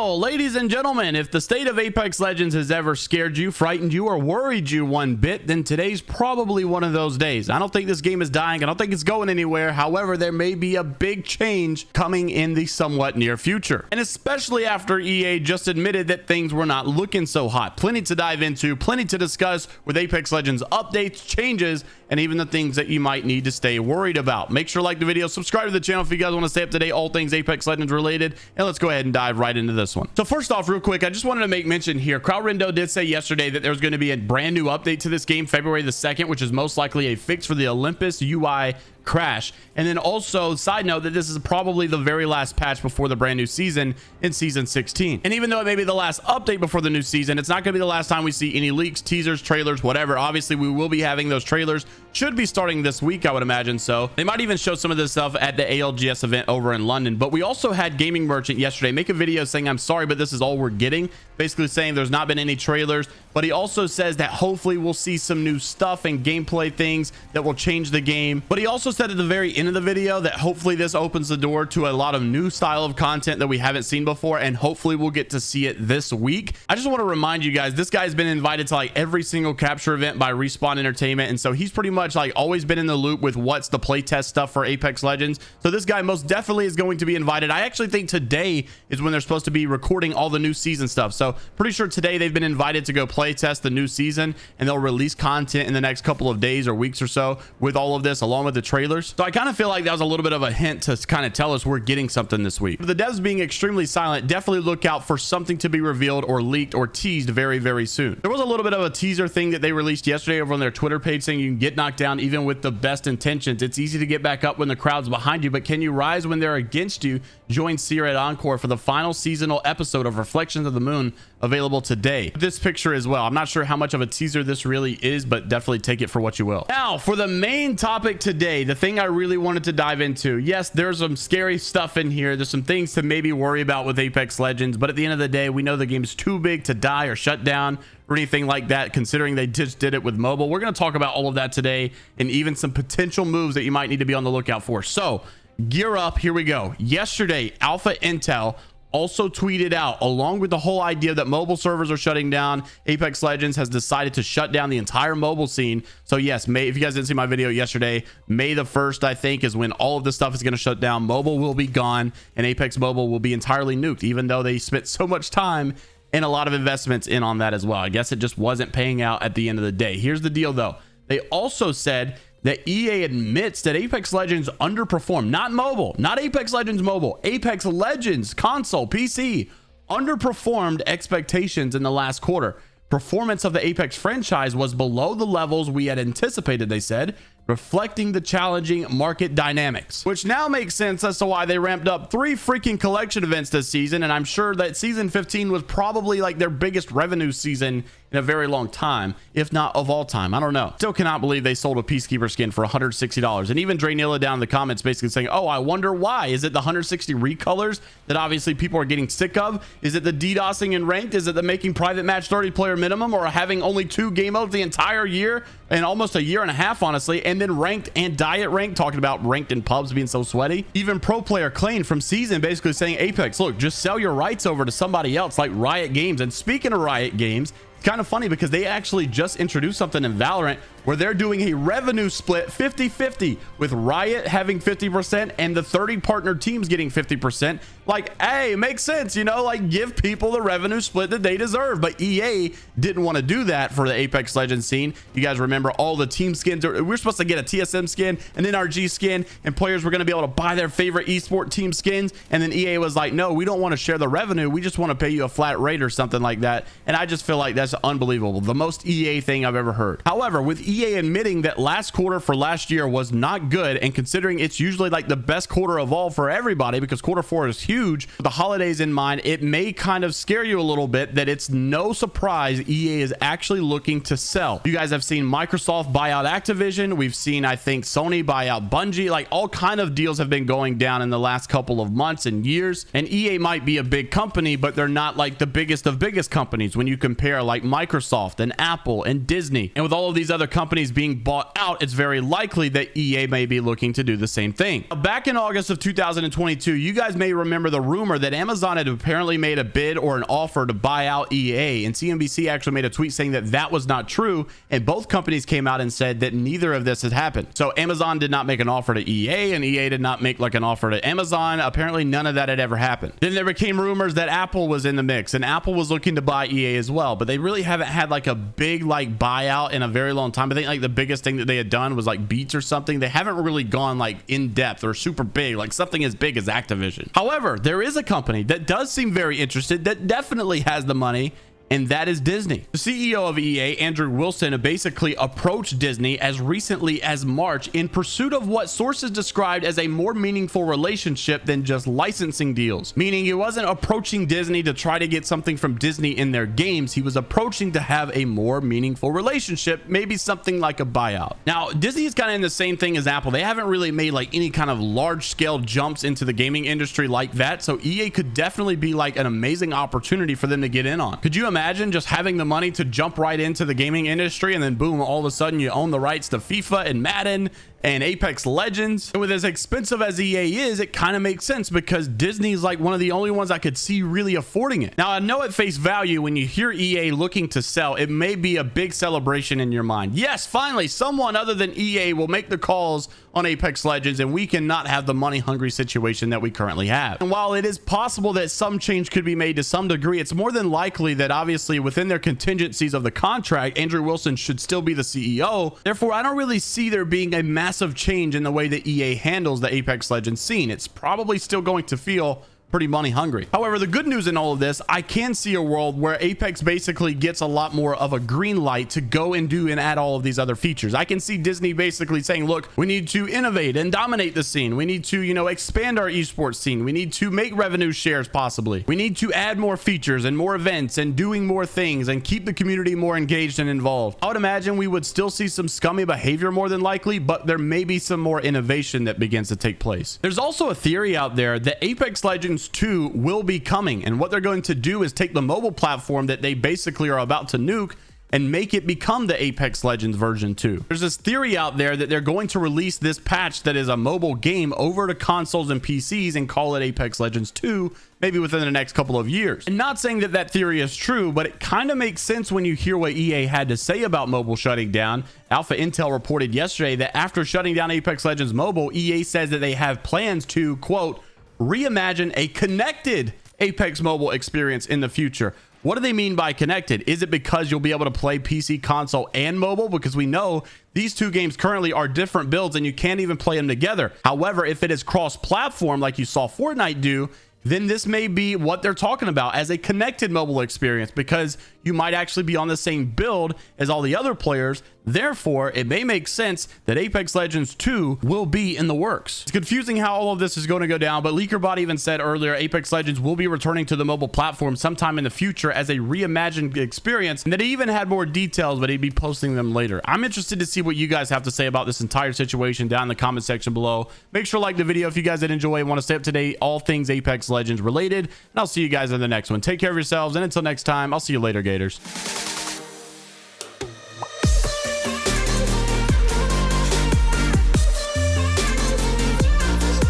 Well, ladies and gentlemen, if the state of Apex Legends has ever scared you, frightened you, or worried you one bit, then today's probably one of those days. I don't think this game is dying. I don't think it's going anywhere. However, there may be a big change coming in the somewhat near future. And especially after EA just admitted that things were not looking so hot. Plenty to dive into, plenty to discuss with Apex Legends updates, changes, and even the things that you might need to stay worried about. Make sure to like the video, subscribe to the channel if you guys want to stay up to date, all things Apex Legends related, and let's go ahead and dive right into this one. So first off, real quick, I just wanted to make mention here. Crowdrindo did say yesterday that there's going to be a brand new update to this game February the 2nd, which is most likely a fix for the Olympus UI crash. And then also, side note, that this is probably the very last patch before the brand new season in season 16. And even though it may be the last update before the new season, it's not going to be the last time we see any leaks, teasers, trailers, whatever. Obviously, we will be having those trailers. Should be starting this week, I would imagine. So they might even show some of this stuff at the ALGS event over in London. But we also had Gaming Merchant yesterday make a video saying, I'm sorry, but this is all we're getting. Basically saying there's not been any trailers. But he also says that hopefully we'll see some new stuff and gameplay things that will change the game. But he also said at the very end of the video that hopefully this opens the door to a lot of new style of content that we haven't seen before, and hopefully we'll get to see it this week. I just want to remind you guys, this guy's been invited to like every single capture event by Respawn Entertainment, and so he's pretty much like always been in the loop with what's the playtest stuff for Apex Legends. So this guy most definitely is going to be invited. I actually think today is when they're supposed to be recording all the new season stuff, so pretty sure today they've been invited to go playtest the new season, and they'll release content in the next couple of days or weeks or so with all of this along with the trailers. So I kind of feel like that was a little bit of a hint to kind of tell us we're getting something this week. The devs being extremely silent, definitely look out for something to be revealed or leaked or teased very, very soon. There was a little bit of a teaser thing that they released yesterday over on their Twitter page saying you can get knocked down even with the best intentions. It's easy to get back up when the crowd's behind you, but can you rise when they're against you? Join Seer at Encore for the final seasonal episode of Reflections of the Moon, available today. This picture as well. I'm not sure how much of a teaser this really is, but definitely take it for what you will. Now, for the main topic today, the thing I really wanted to dive into. Yes, there's some scary stuff in here. There's some things to maybe worry about with Apex Legends, but at the end of the day, we know the game's too big to die or shut down or anything like that, considering they just did it with mobile. We're going to talk about all of that today and even some potential moves that you might need to be on the lookout for. So gear up. Here we go. Yesterday, Alpha Intel also tweeted out, along with the whole idea that mobile servers are shutting down, Apex Legends has decided to shut down the entire mobile scene. So yes, if you guys didn't see my video yesterday, May the 1st, I think, is when all of this stuff is going to shut down. Mobile will be gone, and Apex Mobile will be entirely nuked, even though they spent so much time and a lot of investments in on that as well. I guess it just wasn't paying out at the end of the day. Here's the deal, though. They also said that EA admits that Apex Legends underperformed, not mobile, not Apex Legends mobile, Apex Legends console, PC, underperformed expectations in the last quarter. Performance of the Apex franchise was below the levels we had anticipated, they said, reflecting the challenging market dynamics, which now makes sense as to why they ramped up 3 freaking collection events this season. And I'm sure that season 15 was probably like their biggest revenue season in a very long time, if not of all time. I don't know. Still cannot believe they sold a Peacekeeper skin for $160. And even Draynilla down in the comments basically saying, oh, I wonder why. Is it the 160 recolors that obviously people are getting sick of? Is it the DDoSing in ranked? Is it the making private match 30 player minimum, or having only 2 game modes the entire year and almost a year and a half, honestly? And then ranked and diet ranked, talking about ranked in pubs being so sweaty. Even pro player Clane from Season basically saying, Apex, look, just sell your rights over to somebody else like Riot Games. And speaking of Riot Games, it's kind of funny because they actually just introduced something in Valorant where they're doing a revenue split 50-50, with Riot having 50% and the 30 partner teams getting 50%. Like, hey, makes sense, you know, like give people the revenue split that they deserve. But EA didn't want to do that for the Apex Legends scene. You guys remember all the team skins. We're supposed to get a TSM skin, an NRG skin, and players were going to be able to buy their favorite esport team skins. And then EA was like, no, we don't want to share the revenue. We just want to pay you a flat rate or something like that. And I just feel like that's unbelievable. The most EA thing I've ever heard. However, with EA admitting that last quarter for last year was not good, and considering it's usually like the best quarter of all for everybody because quarter 4 is huge, with the holidays in mind, it may kind of scare you a little bit that it's no surprise EA is actually looking to sell. You guys have seen Microsoft buy out Activision. We've seen, I think, Sony buy out Bungie. Like, all kind of deals have been going down in the last couple of months and years. And EA might be a big company, but they're not like the biggest of biggest companies when you compare like Microsoft and Apple and Disney. And with all of these other companies companies being bought out, it's very likely that EA may be looking to do the same thing. Now, back in August of 2022, you guys may remember the rumor that Amazon had apparently made a bid or an offer to buy out EA, and CNBC actually made a tweet saying that that was not true, and both companies came out and said that neither of this has happened. So Amazon did not make an offer to EA, and EA did not make like an offer to Amazon. Apparently none of that had ever happened. Then there became rumors that Apple was in the mix, and Apple was looking to buy EA as well, but they really haven't had like a big like buyout in a very long time. I think like the biggest thing that they had done was like Beats or something. They haven't really gone like in depth or super big, like something as big as Activision. However, there is a company that does seem very interested, that definitely has the money, and that is Disney. The CEO of EA, Andrew Wilson, basically approached Disney as recently as March in pursuit of what sources described as a more meaningful relationship than just licensing deals. Meaning he wasn't approaching Disney to try to get something from Disney in their games. He was approaching to have a more meaningful relationship, maybe something like a buyout. Now, Disney is kind of in the same thing as Apple. They haven't really made like any kind of large scale jumps into the gaming industry like that. So EA could definitely be like an amazing opportunity for them to get in on. Could you imagine just having the money to jump right into the gaming industry, and then boom, all of a sudden you own the rights to FIFA and Madden and Apex Legends? And with as expensive as EA is, it kind of makes sense because Disney's like one of the only ones I could see really affording it. Now, I know at face value, when you hear EA looking to sell, it may be a big celebration in your mind. Yes, finally, someone other than EA will make the calls on Apex Legends, and we cannot have the money hungry situation that we currently have. And while it is possible that some change could be made to some degree, it's more than likely that obviously within their contingencies of the contract, Andrew Wilson should still be the CEO. Therefore, I don't really see there being a massive change in the way that EA handles the Apex Legends scene. It's probably still going to feel pretty money hungry. However, the good news in all of this, I can see a world where Apex basically gets a lot more of a green light to go and do and add all of these other features. I can see Disney basically saying, look, we need to innovate and dominate the scene. We need to, you know, expand our esports scene. We need to make revenue shares possibly. We need to add more features and more events and doing more things and keep the community more engaged and involved. I would imagine we would still see some scummy behavior more than likely, but there may be some more innovation that begins to take place. There's also a theory out there that Apex Legends 2 will be coming, and what they're going to do is take the mobile platform that they basically are about to nuke and make it become the Apex Legends version 2. There's this theory out there that they're going to release this patch that is a mobile game over to consoles and PCs and call it Apex Legends 2, maybe within the next couple of years. And not saying that that theory is true, but it kind of makes sense when you hear what EA had to say about mobile shutting down. Alpha Intel reported yesterday that after shutting down Apex Legends Mobile, EA says that they have plans to, quote, reimagine a connected Apex mobile experience in the future. What do they mean by connected? Is it because you'll be able to play PC, console, and mobile? Because we know these two games currently are different builds and you can't even play them together. However, if it is cross-platform like you saw Fortnite do, then this may be what they're talking about as a connected mobile experience, because you might actually be on the same build as all the other players. Therefore, it may make sense that Apex Legends 2 will be in the works. It's confusing how all of this is going to go down, but LeakerBot even said earlier Apex Legends will be returning to the mobile platform sometime in the future as a reimagined experience, and that he even had more details, but he'd be posting them later. I'm interested to see what you guys have to say about this entire situation down in the comment section below. Make sure to like the video if you guys did enjoy and want to stay up to date all things Apex Legends related, and I'll see you guys in the next one. Take care of yourselves, and until next time, I'll see you later, Gators.